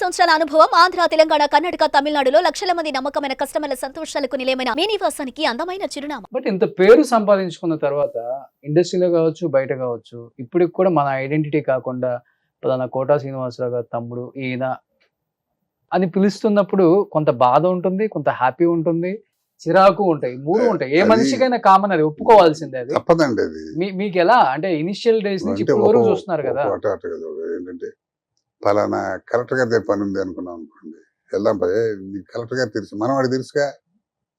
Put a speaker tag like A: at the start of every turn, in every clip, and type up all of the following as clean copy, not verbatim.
A: సంవత్సరాల అనుభవం ఆంధ్ర, తెలంగాణ, కర్ణాటక, తమిళనాడులో లక్షల మంది నమ్మకమైన కస్టమర్ల సంతోషాలకు నిలయమైన మీ నివాసానికి అందమైన చిరునామా.
B: బట్ ఇంత పేరు సంపాదించుకున్న తర్వాత ఇండస్ట్రీలో కావచ్చు, బయట కావచ్చు, ఇప్పటికి కూడా మన ఐడెంటిటీ కాకుండా పలానా కోటా శ్రీనివాసరావు గారు తమ్ముడు ఈయన అని పిలుస్తున్నప్పుడు కొంత బాధ ఉంటుంది, కొంత హ్యాపీ ఉంటుంది, చిరాకు ఉంటాయి, మూడు ఉంటాయి. ఏ మనిషికైనా కామన్, అది ఒప్పుకోవాల్సిందే. అది
C: తప్పదండి. అది
B: మీకు ఎలా అంటే ఇనిషియల్ డేస్ నుంచి ఇప్పుడు వరకు చూస్తున్నారు కదా.
C: ఏంటంటే పలానా కలెక్టర్ గారి దగ్గర పని ఉంది అనుకున్నాం అనుకోండి, వెళ్దాం పదే నీకు కలెక్టర్ గారు తెలుసు, మనవాడు తెలుసుగా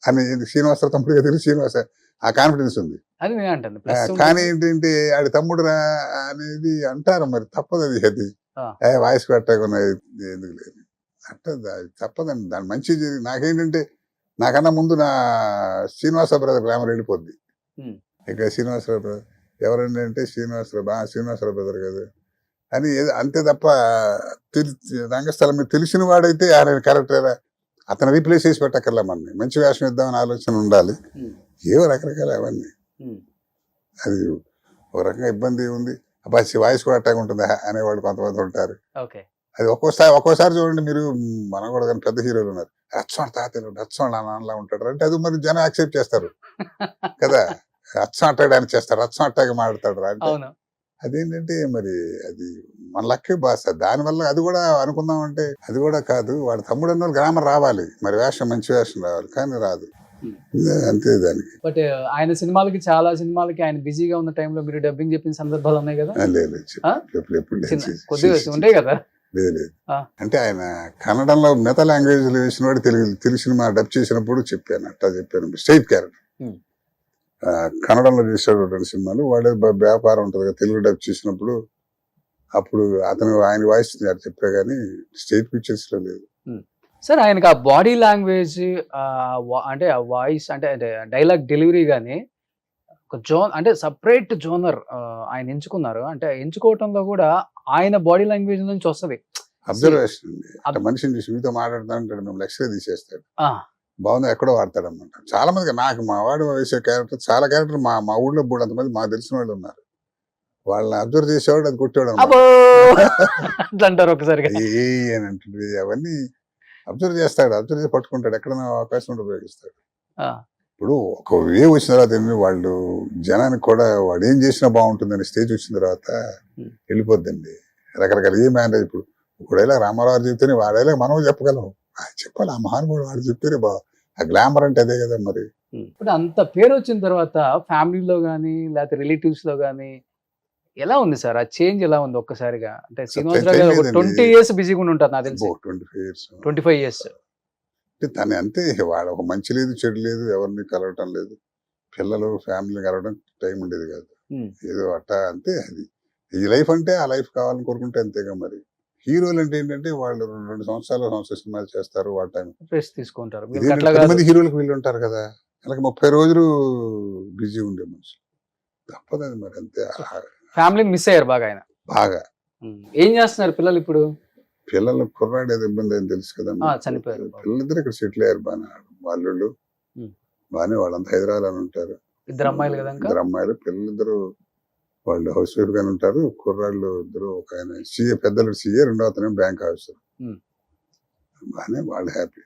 C: అని శ్రీనివాసరావు తమ్ముడిగా తెలుసు, శ్రీనివాస ఆ కాన్ఫిడెన్స్ ఉంది.
B: అది నేను అంటాను.
C: కానీ ఏంటంటే ఆడి తమ్ముడు రా అనేది అంటారు, మరి తప్పదు. అది వాయిస్ పెట్టకుండా ఎందుకు లేదు అంటే తప్పదండి. దాని మంచి నాకేంటంటే నాకన్నా ముందు నా శ్రీనివాసరావు బ్రదర్ గ్లామర్ వెళ్ళిపోద్ది. ఇక శ్రీనివాసరావు బ్రదర్ ఎవరండి అంటే శ్రీనివాసరావు బ్రదర్ కదా అని అంతే తప్ప రంగస్థలం మీద తెలిసిన వాడైతే ఆయన క్యారెక్టర్ అతను రీప్లేస్ చేసి పెట్టక్కర్లే. మనని మంచి వేషం ఇద్దామని ఆలోచన ఉండాలి. ఏవో రకరకాల అవన్నీ అది ఒక రకంగా ఇబ్బంది ఉంది. అబ్బాయి వాయిస్ కూడా అట్టాగా ఉంటుంది అనేవాళ్ళు కొంతమంది ఉంటారు. అది ఒక్కోసారి చూడండి, మీరు మనం కూడా కానీ పెద్ద హీరోలు ఉన్నారు, రచ్చోడు తాతలు రచ్చోడు నాన్నలా ఉంటాడు అంటే అది మరి జనం యాక్సెప్ట్ చేస్తారు కదా. రచ్చం అట్టాడు అని చేస్తారు, రచ్చం అట్టాగా మాట్లాడతాడు అంటే అదేంటంటే మరి అది మన లక్కే బాస్. దానివల్ల అది కూడా అనుకుందామంటే అది కూడా కాదు. వాడు తమ్ముడు అన్న గ్రామర్ రావాలి, మరి వేషం మంచి వేషం రావాలి, కానీ రాదు అంతే దానికి.
B: బట్ ఆయన సినిమాలకి చాలా సినిమాలకి ఆయన బిజీగా ఉన్న టైంలో మీరు డబ్బింగ్ చెప్పిన సందర్భాలు ఉన్నాయి కదా. కొద్దిగా ఉంటాయి కదా.
C: లేదు అంటే ఆయన కన్నడంలో మిగతా లాంగ్వేజ్ లో వేసిన వాడు తెలుగు సినిమా డబ్ చేసినప్పుడు చెప్పాను, అట్టా చెప్పాను. స్ట్రైట్ క్యారెక్టర్ కన్నడంలో చేసేటువంటి సినిమాలు వాడే వ్యాపారం ఉంటుంది కదా, తెలుగు డబ్ చేసినప్పుడు అప్పుడు అతను ఆయన వాయిస్ చెప్పా కానీ స్టేట్ పిక్చర్స్ లో లేదు.
B: సార్ ఆయనకి ఆ బాడీ లాంగ్వేజ్ అంటే ఆ వాయిస్ అంటే డైలాగ్ డెలివరీ కానీ ఒక జోన్ అంటే సపరేట్ జోనర్ ఆయన ఎంచుకున్నారు. అంటే ఎంచుకోవటంలో కూడా ఆయన బాడీ లాంగ్వేజ్ నుంచి వస్తుంది.
C: అబ్జర్వేషన్ అంటే మనిషిని చూసి మీతో మాట్లాడుతానంటాడు, మేము లక్ష్యం తీసేస్తాడు, బాగుంది ఎక్కడో వాడతాడు అనమాట. చాలా మందికి నాకు మా వాడు వేసే క్యారెక్టర్ చాలా క్యారెక్టర్ మా ఊళ్ళో కూడా అంతమంది మాకు తెలిసిన వాళ్ళు ఉన్నారు. వాళ్ళని అబ్జర్వ్ చేసేవాడు, అది కొట్టేవాడు
B: అంటారు ఒకసారి
C: అని అంటుంది. అవన్నీ అబ్జర్వ్ చేస్తాడు, అబ్జర్వ్ చేసి పట్టుకుంటాడు, ఎక్కడైనా అవకాశం ఉంటే ఉపయోగిస్తాడు. ఇప్పుడు ఒక వే వచ్చిన తర్వాత వాళ్ళు జనానికి కూడా వాడు ఏం చేసినా బాగుంటుందని స్టేజ్ వచ్చిన తర్వాత వెళ్ళిపోద్దండి. రకరకాల ఏ మ్యారేజ్ ఇప్పుడు ఒకడేలా రామారావు చెప్తేనే వాడేలా మనం చెప్పగలం, చెప్పాలి ఆ మహానుభావుడు వాడు చెప్తేనే ఆ గ్లామర్ అంటే అదే కదా. మరి
B: ఇప్పుడు అంత పేరు వచ్చిన తర్వాత ఫ్యామిలీలో కానీ లేకపోతే రిలేటివ్స్ లో కానీ ఎలా ఉంది సార్ ఆ చేంజ్? ఎలా ఉంది ఒక్కసారిగా? అంటే శ్రీనివాసరావు గారు 20 years బిజీగా ఉంటారు నాకు తెలిసి. 25 years
C: తను అంతే. వాడు ఒక మంచి లేదు చెడు లేదు, ఎవరిని కలవటం లేదు, పిల్లలు ఫ్యామిలీ కలవడం టైం ఉండేది కాదు. ఏదో అట్టా అంతే. అది ఈ లైఫ్ అంటే ఆ లైఫ్ కావాలని కోరుకుంటే అంతేగా. మరి హీరోలు అంటే ఏంటంటే వాళ్ళు 2 సంవత్సరాలు సినిమాలు చేస్తారు, వాళ్ళ టైం
B: రెస్ట్ తీసుకుంటారు.
C: మంది హీరోలకు వీళ్ళు ఉంటారు కదా, అలాగే 30 రోజులు బిజీ ఉండే మనుషులు. తప్పదు అది మరి అంతే.
B: ఫ్యామిలీ మిస్ అయ్యారు బాగా ఆయన.
C: బాగా.
B: ఏం చేస్తున్నారు పిల్లలు ఇప్పుడు?
C: పిల్లలు కుర్రాడు ఏదో ఇబ్బంది అని తెలుసు కదా,
B: చనిపోయారు.
C: పిల్లలిద్దరు ఇక్కడ సెటిల్ అయ్యారు బాగా. వాళ్ళు బాగానే వాళ్ళంతా హైదరాబాద్ అని ఉంటారు.
B: 2 అమ్మాయిలు కదా.
C: 2 అమ్మాయిలు, పిల్లలిద్దరు వాళ్ళు హౌస్ వైఫ్ గానే ఉంటారు. కుర్రాళ్ళు ఇద్దరు, ఒక ఆయన CA, పెద్దలు CA, రెండో అతను బ్యాంక్ ఆఫీసర్. బాగానే వాళ్ళు హ్యాపీ.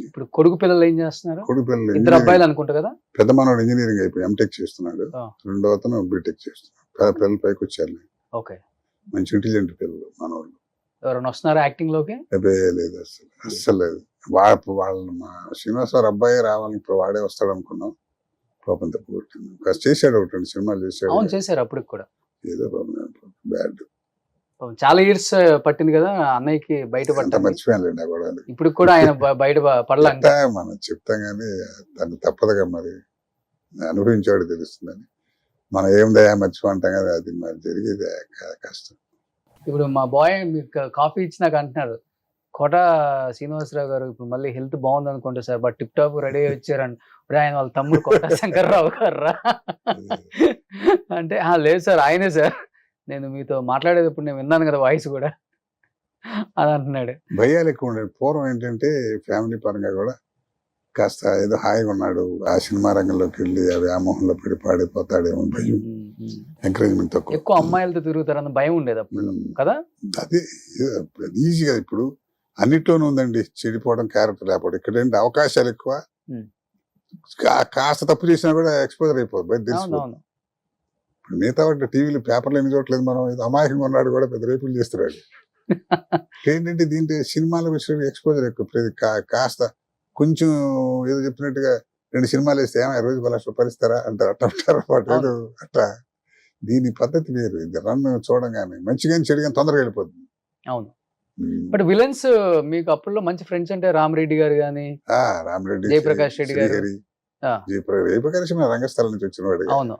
B: ఇప్పుడు కొడుకు పిల్లలు ఏం చేస్తున్నారు?
C: కొడుకు పిల్లలు
B: 2 అబ్బాయిలు అనుకుంటా కదా.
C: పెద్ద మనవాడు ఇంజనీరింగ్ అయిపోయి M.Tech చేస్తున్నాడు, రెండో అతను B.Tech చేస్తున్నాడు. పిల్లలు పైకి వచ్చారు. మంచి ఇంటెలిజెంట్ పిల్లలు మనవాళ్ళు.
B: ఎవరైనా వస్తున్నారా యాక్టింగ్ లోకి?
C: లేదు, అస్సలు లేదు. వాళ్ళు మా శ్రీనివాసరావు అబ్బాయి రావాలని ఇప్పుడు వాడే వస్తాడు అనుకున్నాం. పాపం తప్పు కొట్టింది. చేశాడు, 2 సినిమాలు చేశాడు.
B: చేశారు అప్పటికి కూడా.
C: ఏదో బ్యాడ్.
B: చాలా ఇయర్స్ పట్టింది కదా అన్నయ్యకి బయట పడ్డా.
C: మర్చిపోయాను కూడా.
B: ఇప్పుడు కూడా ఆయన బయట పడలేంట.
C: మనం చెప్తాం కానీ తను తప్పదుగా, మరి అనుభవించాడు తెలుస్తుందని. మనం ఏమిదయా మర్చిపోంటాం కదా, అది మరి జరిగేది కష్టం.
B: ఇప్పుడు మా బాయ్ మీకు కాఫీ ఇచ్చినాక అంటున్నారు, కోట శ్రీనివాసరావు గారు ఇప్పుడు మళ్ళీ హెల్త్ బాగుంది అనుకుంటా sir, but tip top ready అయ్యి వచ్చారండి. ఇప్పుడు ఆయన వాళ్ళ తమ్ముడు కోట శంకర్రావు గారు అంటే లేదు సార్ ఆయనే సార్, నేను మీతో మాట్లాడేటప్పుడు నేను విన్నాను కదా వాయిస్ కూడా అని అంటున్నాడు.
C: భయాలు ఎక్కువ ఉండేది పూర్వం. ఏంటంటే ఫ్యామిలీ పరంగా కూడా కాస్త ఏదో హాయిగా ఉన్నాడు. ఆ సినిమా రంగంలోకి వెళ్ళి ఆ వ్యామోహంలో పడి పాడిపోతాడేమో భయం, ఎంకరేజ్మెంట్ తక్కువ.
B: ఎక్కువ అమ్మాయిలతో తిరుగుతారన్న భయం ఉండేది అప్పుడు కదా.
C: అదే ఈజీగా ఇప్పుడు అన్నిట్లోనూ ఉందండి చెడిపోవడం, క్యారెక్టర్ లేకపోవడం. ఇక్కడ ఏంటి అవకాశాలు ఎక్కువ,
B: Hmm.
C: కాస్త తప్పు చేసినా కూడా ఎక్స్పోజర్ అయిపోతుంది, బయట తెలిసిపోతుంది.
B: అవునవును.
C: ఇప్పుడు మిగతా వాటి టీవీలు పేపర్లు ఎన్ని చూడట్లేదు మనం, ఇది అమాయకంగా ఉన్నాడు కూడా పెద్ద రేపులు చేస్తున్నాడు. ఏంటంటే దీంట్లో సినిమాల విషయం ఎక్స్పోజర్ ఎక్కువ. కాస్త కొంచెం ఏదో చెప్పినట్టుగా 2 సినిమాలు వేస్తే ఏమో రోజు 1 లక్ష రూపాయలు ఇస్తారా అంటారు, అట్లా అంటారు అన్నమాట. ఏదో అట్లా దీని పద్ధతి వేరు. ఇది రన్ చూడంగానే మంచిగా చెడుగా తొందరగా వెళ్ళిపోతుంది.
B: అవును. బట్ విలన్స్ మీకు అప్పట్లో మంచి ఫ్రెండ్స్ అంటే రామరెడ్డి గారు కానీ,
C: రామరెడ్డి,
B: జయప్రకాష్ రెడ్డి గారు.
C: శ్రీహరి,
B: ఆ.
C: జయప్రకాష్ మన రంగస్థలం నుంచి వచ్చినవాడు,
B: అవును.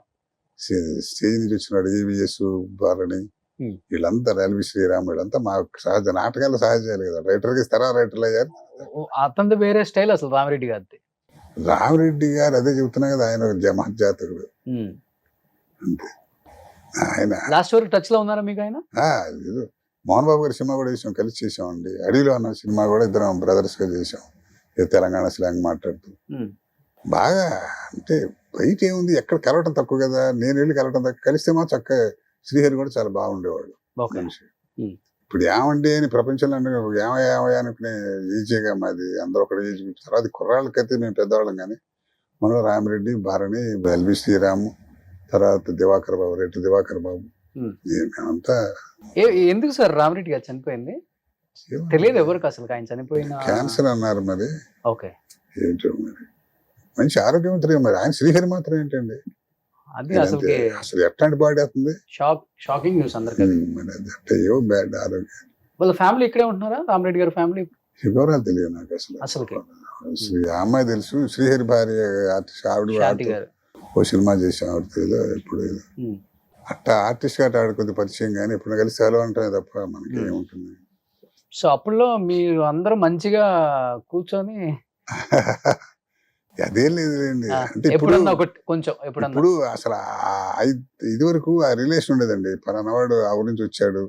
C: స్టేజ్ నుంచి వచ్చినాడు. ఏవిఎస్ బాలని వీళ్ళంతా, ఎల్వి శ్రీరామ్ వీళ్ళంతా మా సహజ నాటకాలు సహజాలు కదా. రైటర్కి ఇస్తారా, రైటర్లు అయ్యారు.
B: అతనిది వేరే స్టైల్ అసలు రామరెడ్డి గారిది.
C: రామరెడ్డి గారు అదే చెబుతున్నా కదా, ఆయన మహజాతకుడు అంతే. ఆయన
B: లాస్ట్ వరకు టచ్ లో ఉన్నారా మీకు ఆయన?
C: ఏదో మోహన్ బాబు గారి సినిమా కూడా వేసాం, కలిసి చేసామండి. అడవిలో అన్న సినిమా కూడా ఇద్దరం బ్రదర్స్ గా చేసాం, తెలంగాణ స్లాంగ్ మాట్లాడుతూ. బాగా అంటే బయట ఏముంది, ఎక్కడ కలవటం తక్కువ కదా, నేను వెళ్ళి కలవటం తక్కువ. కలిస్తే మా చక్కగా శ్రీహరి కూడా చాలా బాగుండేవాడు మనిషి. ఇప్పుడు ఏమండి అని ప్రపంచంలో ఏమయ్యా అనుకునే ఈజీగా మాది, అందరూ ఒకటి ఏజ్. తర్వాత కుర్రాళ్ళకైతే మేము పెద్దవాళ్ళం, కానీ మనలో రామిరెడ్డి, భారణి, ఎల్వి శ్రీరాము, తర్వాత దివాకర్ బాబు, రెడ్డి దివాకర్ బాబు, మేమంతా.
B: ఎందుకు సార్ రామరెడ్డి గారు చనిపోయింది? తెలియదు ఎవరికి అసలు ఆయన చనిపోయిన.
C: క్యాన్సర్ అన్నారు మరి.
B: ఓకే.
C: ఏంటో మరి మంచి ఆరోగ్యవంతులు. మరి ఆయన శ్రీహరి మాత్రం ఏంటండి,
B: అది అసలు
C: అసలు ఎట్లాంటి బాడీ అవుతుంది.
B: షాకింగ్ న్యూస్ అందరికి.
C: మరి అది అంటే ఏవో బ్యాడ్ ఆరోగ్యం.
B: వాళ్ళ ఫ్యామిలీ ఇక్కడే ఉంటున్నారా, రామరెడ్డి గారి ఫ్యామిలీ?
C: వివరాలు తెలియదు నాకు అసలు. ఆ అమ్మాయి తెలుసు, శ్రీహరి భార్య ఆర్టిస్ట్ ఆవిడ
B: గారు
C: ఓ సినిమా చేసాం ఆవిడతో ఏదో. ఇప్పుడు అట్టా ఆర్టిస్ట్ గా ఆవిడ కొద్ది పరిచయం, కానీ ఇప్పుడు కలిసి సెలవు అంటామే తప్ప మనకి ఏముంటుంది.
B: సో అప్పుడులో మీరు అందరూ మంచిగా కూర్చొని
C: అదేం లేదులేండి. అంటే ఇప్పుడు అసలు ఇది వరకు ఆ రిలేషన్ ఉండేదండి. పలానా వాడు ఆ ఊరి నుంచి వచ్చాడు,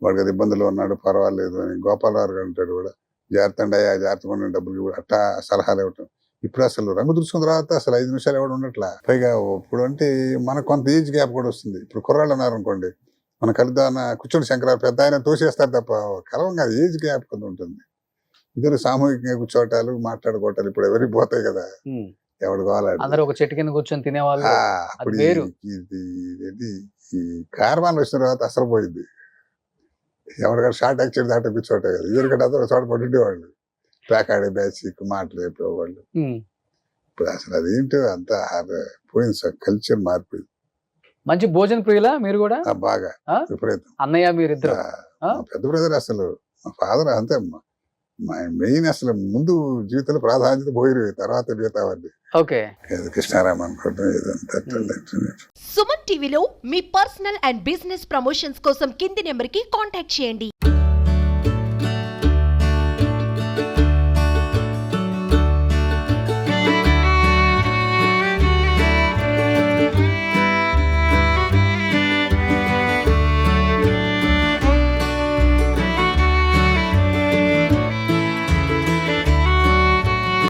C: వాడికి అది ఇబ్బందులు ఉన్నాడు, పర్వాలేదు అని గోపాలరావు గారు అంటాడు కూడా, జాగ్రత్త అండి అయ్యా, జాగ్రత్తగా ఉండండి, డబ్బులు అట్టా సలహాలు ఇవ్వటం. ఇప్పుడు అసలు రంగు దుర్చుకున్న తర్వాత అసలు 5 నిమిషాలు ఎవడు ఉండట్లా. పైగా ఇప్పుడు అంటే మనకు కొంత ఏజ్ గ్యాప్ కూడా వస్తుంది. ఇప్పుడు కుర్రాళ్ళు అన్నారు అనుకోండి, మన కలుద్దాన కూర్చోండి శంకరావు పెద్ద ఆయన తోసేస్తారు తప్ప కలవం కాదు, ఏజ్ గ్యాప్ కొంత ఉంటుంది. ఇద్దరు సామూహికంగా కూర్చోటాలు, మాట్లాడుకోవటాలు ఇప్పుడు ఎవరికి పోతాయి కదా, ఎవడు కావాలి.
B: అందరూ ఒక చెట్టు కింద కూర్చొని తినేవాళ్ళు.
C: అప్పుడు ఇది ఈ కార్వాన్ వచ్చిన తర్వాత అసలు పోయింది. ఎవరికైనా షార్ట్ యాక్సిడెంట్ దాంట్లో కూర్చోటే కదా, ఇద్దరికంటే అందరూ ఒక చోట పడుండేవాళ్ళు, ప్యాకాడే బ్యాచ్ మాటలు చెప్పేవాళ్ళు. ఇప్పుడు అసలు అదేంటో అంతా పోయింది సార్, కల్చర్ మారిపోయింది.
B: మంచి భోజన ప్రియులా మీరు కూడా?
C: బాగా విపరీతం.
B: అన్నయ్య మీరిద్దరు?
C: పెద్ద బ్రదర్ అసలు మా ఫాదర్ అంతే. మెయిన్ అసలు ముందు జీవితంలో ప్రాధాన్యత పోయి తర్వాత మిగతావన్నీ.
B: ఓకే.
C: కృష్ణారామ అనుకోవడం ఏదంతా.
D: సుమన్ టీవీలో మీ పర్సనల్ అండ్ బిజినెస్ ప్రమోషన్స్ కోసం కింది నెంబర్కి కాంటాక్ట్ చేయండి.